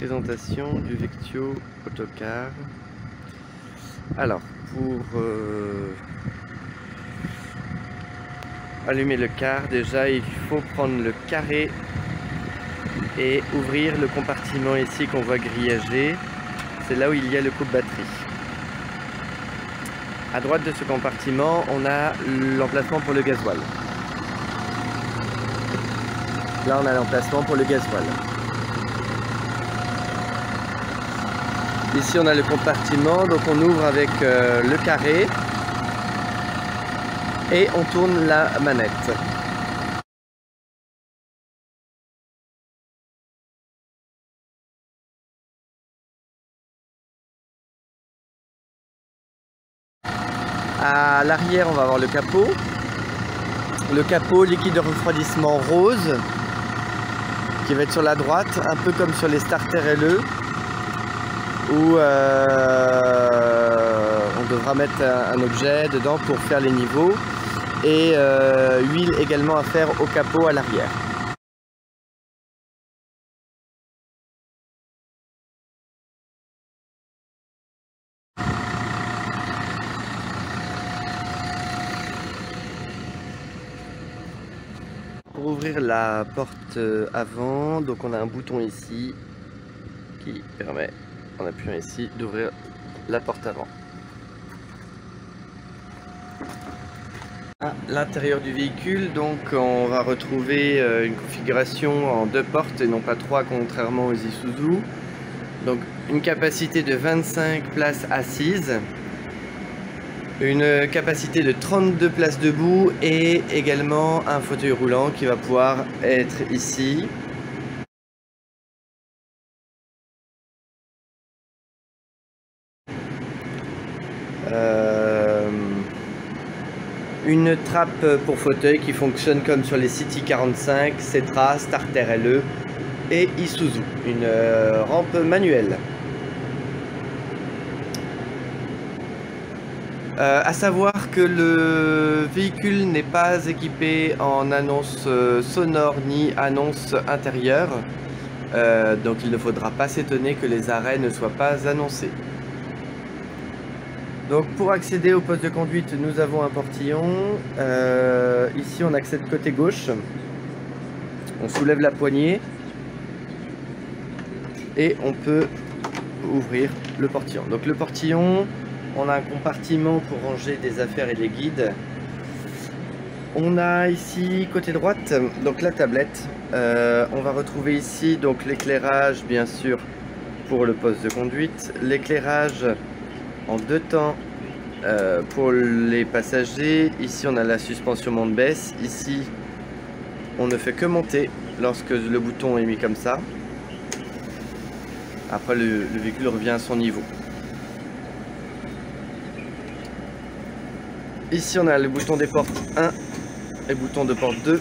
Présentation du Vectio Autocar. Alors, pour allumer le car, déjà il faut prendre le carré et ouvrir le compartiment ici qu'on voit grillagé. C'est là où il y a le coupe-batterie. À droite de ce compartiment, on a l'emplacement pour le gasoil. Là, on a l'emplacement pour le gasoil. Ici, on a le compartiment, donc on ouvre avec le carré et on tourne la manette. À l'arrière, on va avoir le capot. Le capot liquide de refroidissement rose qui va être sur la droite, un peu comme sur les starters LE, où on devra mettre un objet dedans pour faire les niveaux, et huile également à faire au capot à l'arrière. Pour ouvrir la porte avant, donc on a un bouton ici qui permet, en appuyant ici, d'ouvrir la porte avant. À l'intérieur du véhicule, donc on va retrouver une configuration en 2 portes et non pas 3 contrairement aux Isuzu. Donc une capacité de 25 places assises, une capacité de 32 places debout et également un fauteuil roulant qui va pouvoir être ici. Une trappe pour fauteuil qui fonctionne comme sur les City 45, Setra, Starter LE et Isuzu. Une rampe manuelle. À savoir que le véhicule n'est pas équipé en annonce sonore ni annonce intérieure, donc il ne faudra pas s'étonner que les arrêts ne soient pas annoncés. Donc pour accéder au poste de conduite, nous avons un portillon. Ici on accède côté gauche, on soulève la poignée et on peut ouvrir le portillon. Donc le portillon, on a un compartiment pour ranger des affaires et des guides. On a ici côté droite donc la tablette. On va retrouver ici donc l'éclairage bien sûr pour le poste de conduite, l'éclairage en 2 temps pour les passagers. Ici on a la suspension monte-baisse. Ici on ne fait que monter lorsque le bouton est mis comme ça. Après le véhicule revient à son niveau. Ici on a le bouton des portes 1 et le bouton de porte 2.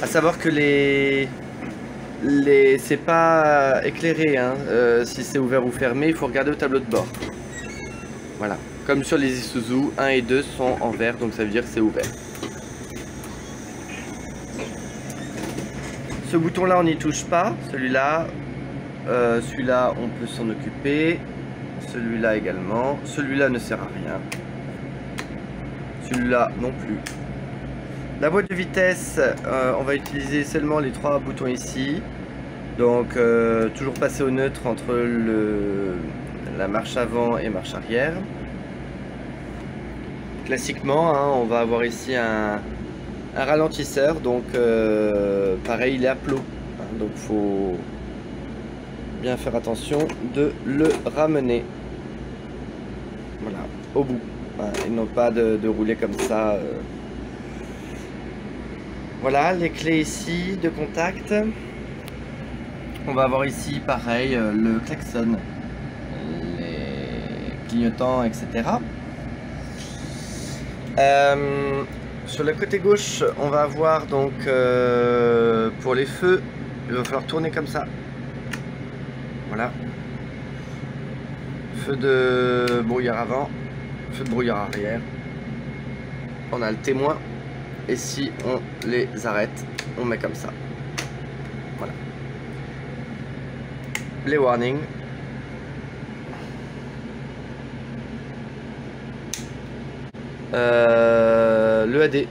À savoir que c'est pas éclairé hein. Si c'est ouvert ou fermé, il faut regarder au tableau de bord. Voilà, comme sur les Isuzu, 1 et 2 sont en vert, donc ça veut dire que c'est ouvert. Ce bouton là on n'y touche pas, celui-là on peut s'en occuper, celui-là également, celui-là ne sert à rien. Celui-là non plus. La boîte de vitesse, on va utiliser seulement les 3 boutons ici. Donc toujours passer au neutre entre la marche avant et marche arrière. Classiquement, hein, on va avoir ici un ralentisseur. Donc pareil, il est à plot. Hein, donc faut bien faire attention de le ramener. Voilà, au bout. Et non pas de rouler comme ça. Voilà les clés ici de contact. On va avoir ici pareil le klaxon, les clignotants, etc. Sur le côté gauche, on va avoir donc pour les feux, il va falloir tourner comme ça. Voilà. Feu de brouillard avant. Feu de brouillard arrière. On a le témoin et si on les arrête, on met comme ça. Voilà. les warnings. Le AD.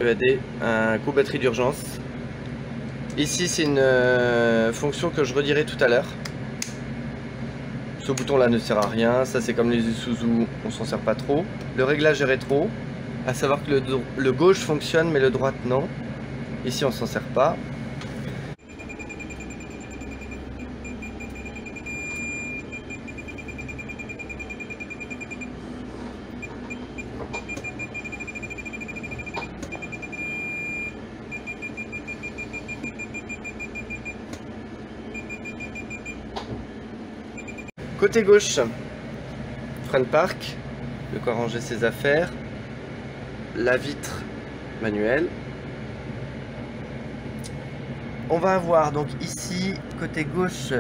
EAD, un coup batterie d'urgence. Ici c'est une fonction que je redirai tout à l'heure. Ce bouton là ne sert à rien, ça c'est comme les Isuzu, on s'en sert pas trop. Le réglage est rétro, à savoir que le gauche fonctionne mais le droite non. Ici on s'en sert pas. Côté gauche, frein de parc, de quoi ranger ses affaires, la vitre manuelle. On va avoir donc ici, côté gauche,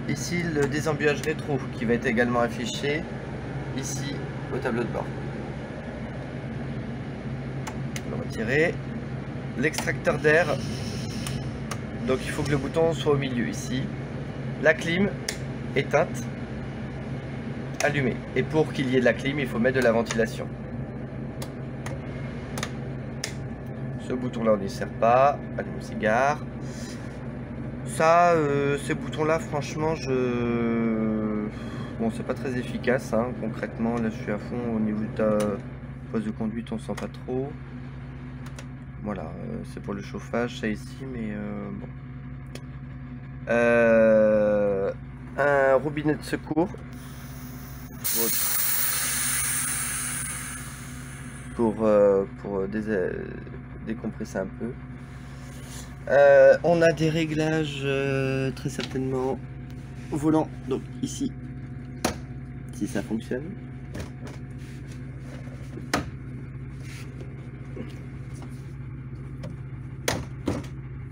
ici le désembuyage rétro qui va être également affiché ici au tableau de bord. On va retirer l'extracteur d'air, donc il faut que le bouton soit au milieu ici. La clim éteinte. Allumé. Et pour qu'il y ait de la clim, il faut mettre de la ventilation. Ce bouton-là, on n'y sert pas. Allume cigare. Ça, ces boutons-là, franchement, bon, c'est pas très efficace, hein, concrètement. Là, je suis à fond au niveau de ta poste de conduite, on sent pas trop. Voilà, c'est pour le chauffage, ça ici, mais bon. Un robinet de secours. Pour décompresser un peu. On a des réglages très certainement au volant, donc ici, si ça fonctionne.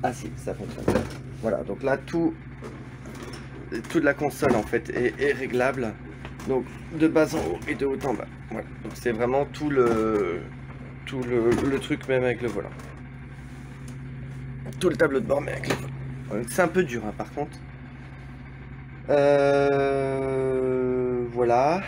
Ah si, ça fonctionne. Voilà, donc là toute la console en fait est réglable. Donc de bas en haut et de haut en bas. Voilà. Donc c'est vraiment tout le truc même avec le volant. Tout le tableau de bord mais avec le volant. C'est un peu dur hein, par contre. Voilà.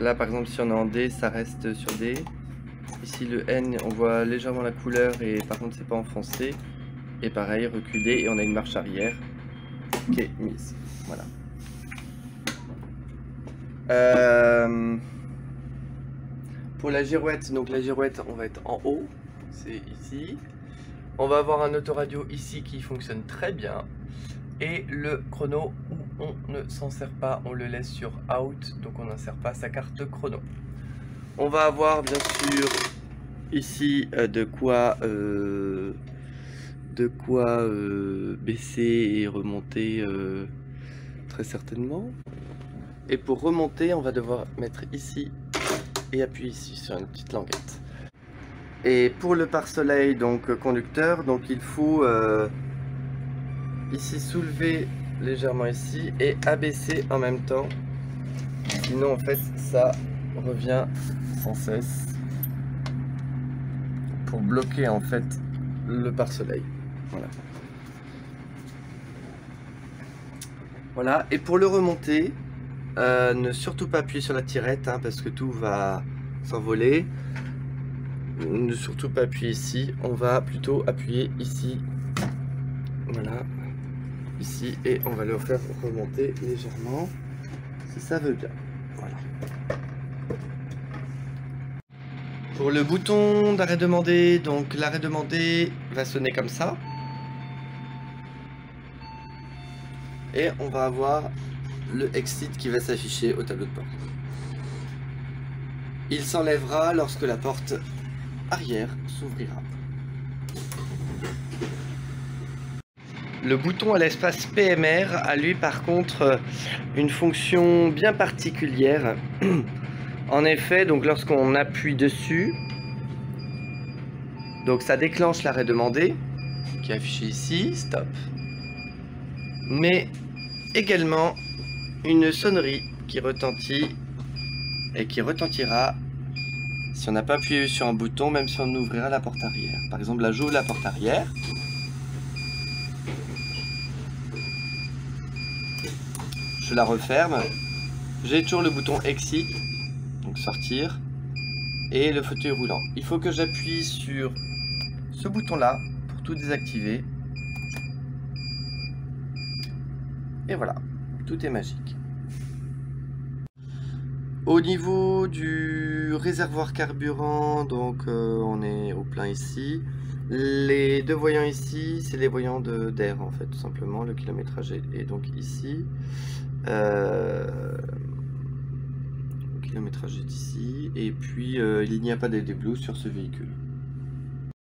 Là par exemple si on est en D, ça reste sur D. Ici le N, on voit légèrement la couleur et par contre c'est pas enfoncé. Et pareil, reculer et on a une marche arrière qui est mise. Voilà. Pour la girouette, donc la girouette on va être en haut, c'est ici. On va avoir un autoradio ici qui fonctionne très bien. Et le chrono où on ne s'en sert pas, on le laisse sur out, donc on n'insère pas sa carte chrono. On va avoir bien sûr ici de quoi baisser et remonter très certainement. Et pour remonter, on va devoir mettre ici et appuyer ici sur une petite languette. Et pour le pare-soleil, donc conducteur, donc il faut ici soulever légèrement ici et abaisser en même temps. Sinon en fait ça revient sans cesse pour bloquer en fait le pare-soleil. Voilà. Voilà. Et pour le remonter, ne surtout pas appuyer sur la tirette hein, parce que tout va s'envoler. Ne surtout pas appuyer ici. On va plutôt appuyer ici. Voilà. Ici et on va le faire remonter légèrement si ça veut bien. Voilà. Pour le bouton d'arrêt demandé, donc l'arrêt demandé va sonner comme ça. Et on va avoir le exit qui va s'afficher au tableau de bord. Il s'enlèvera lorsque la porte arrière s'ouvrira. Le bouton à l'espace PMR a lui par contre une fonction bien particulière. En effet, donc lorsqu'on appuie dessus, donc ça déclenche l'arrêt demandé qui est affiché ici, stop. Mais également une sonnerie qui retentit et qui retentira si on n'a pas appuyé sur un bouton, même si on ouvrira la porte arrière. Par exemple, là j'ouvre la porte arrière. Je la referme. J'ai toujours le bouton Exit, donc sortir, et le fauteuil roulant. Il faut que j'appuie sur ce bouton-là pour tout désactiver. Et voilà, tout est magique. Au niveau du réservoir carburant, donc on est au plein ici. Les deux voyants ici, c'est les voyants d'air en fait, tout simplement. Le kilométrage est donc ici. Le kilométrage est ici. Et puis il n'y a pas d'LD Blue sur ce véhicule.